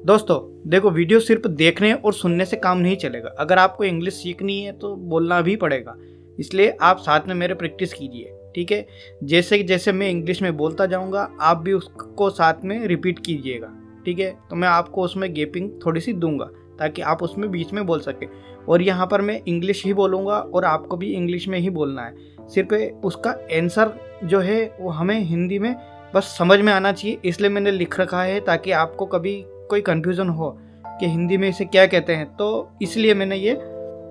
दोस्तों देखो, वीडियो सिर्फ देखने और सुनने से काम नहीं चलेगा। अगर आपको इंग्लिश सीखनी है तो बोलना भी पड़ेगा, इसलिए आप साथ में मेरे प्रैक्टिस कीजिए, ठीक है। जैसे जैसे मैं इंग्लिश में बोलता जाऊंगा आप भी उसको साथ में रिपीट कीजिएगा, ठीक है। तो मैं आपको उसमें गैपिंग थोड़ी सी दूंगा ताकि आप उसमें बीच में बोल सके। और यहाँ पर मैं इंग्लिश ही बोलूँगा और आपको भी इंग्लिश में ही बोलना है। सिर्फ उसका आंसर जो है वो हमें हिंदी में बस समझ में आना चाहिए, इसलिए मैंने लिख रखा है ताकि आपको कभी कोई कन्फ्यूज़न हो कि हिंदी में इसे क्या कहते हैं, तो इसलिए मैंने ये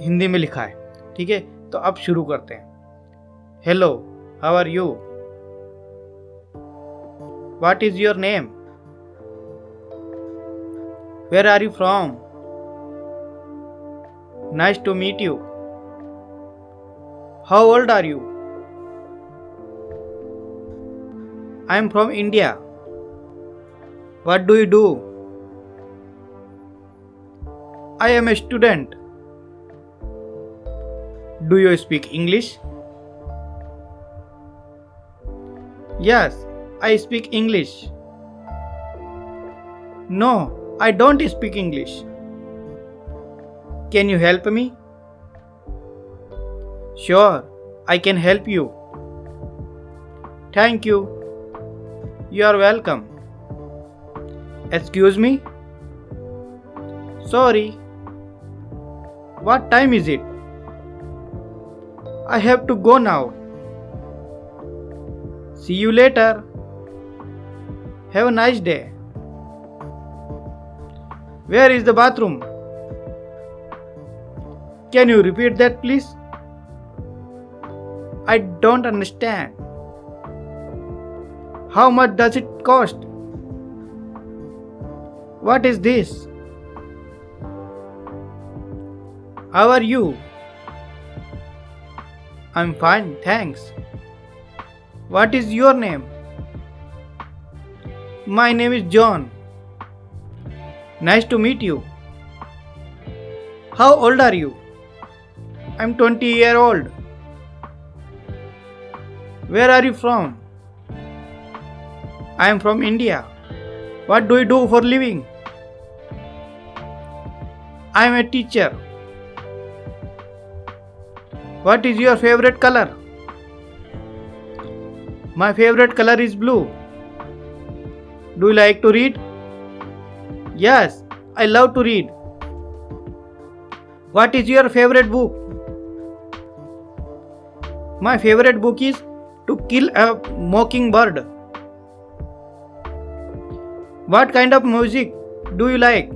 हिंदी में लिखा है, ठीक है। तो अब शुरू करते हैं। Hello, how are you? What is your name? Where are you from? Nice to meet you. How old are you? I am from India. What do you do? I am a student. Do you speak English? Yes, I speak English. No, I don't speak English. Can you help me? Sure, I can help you. Thank you. You are welcome. Excuse me? Sorry. What time is it? I have to go now. See you later. Have a nice day. Where is the bathroom? Can you repeat that, please? I don't understand. How much does it cost? What is this? How are you? I'm fine, thanks. What is your name? My name is John. Nice to meet you. How old are you? I'm 20-year old. Where are you from? I am from India. What do you do for living? I am a teacher. What is your favorite color? My favorite color is blue. Do you like to read? Yes, I love to read. What is your favorite book? My favorite book is To Kill a Mockingbird. What kind of music do you like?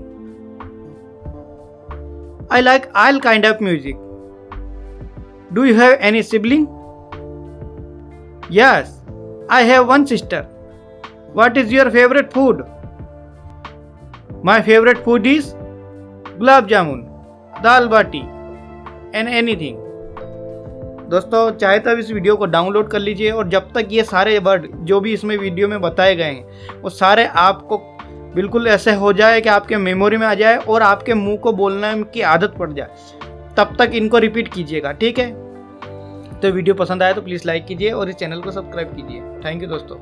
I like all kind of music. Do you have any sibling? Yes, I have one sister. What is your favorite food? My favorite food is gulab jamun, dal bati and anything. दोस्तों चाहे तब इस video को download कर लीजिए और जब तक ये सारे वर्ड जो भी इसमें वीडियो में बताए गए हैं वो सारे आपको बिल्कुल ऐसे हो जाए कि आपके मेमोरी में आ जाए और आपके मुंह को बोलने की आदत पड़ जाए, तब तक इनको रिपीट कीजिएगा, ठीक है। तो वीडियो पसंद आया तो प्लीज़ लाइक कीजिए और इस चैनल को सब्सक्राइब कीजिए। थैंक यू दोस्तों।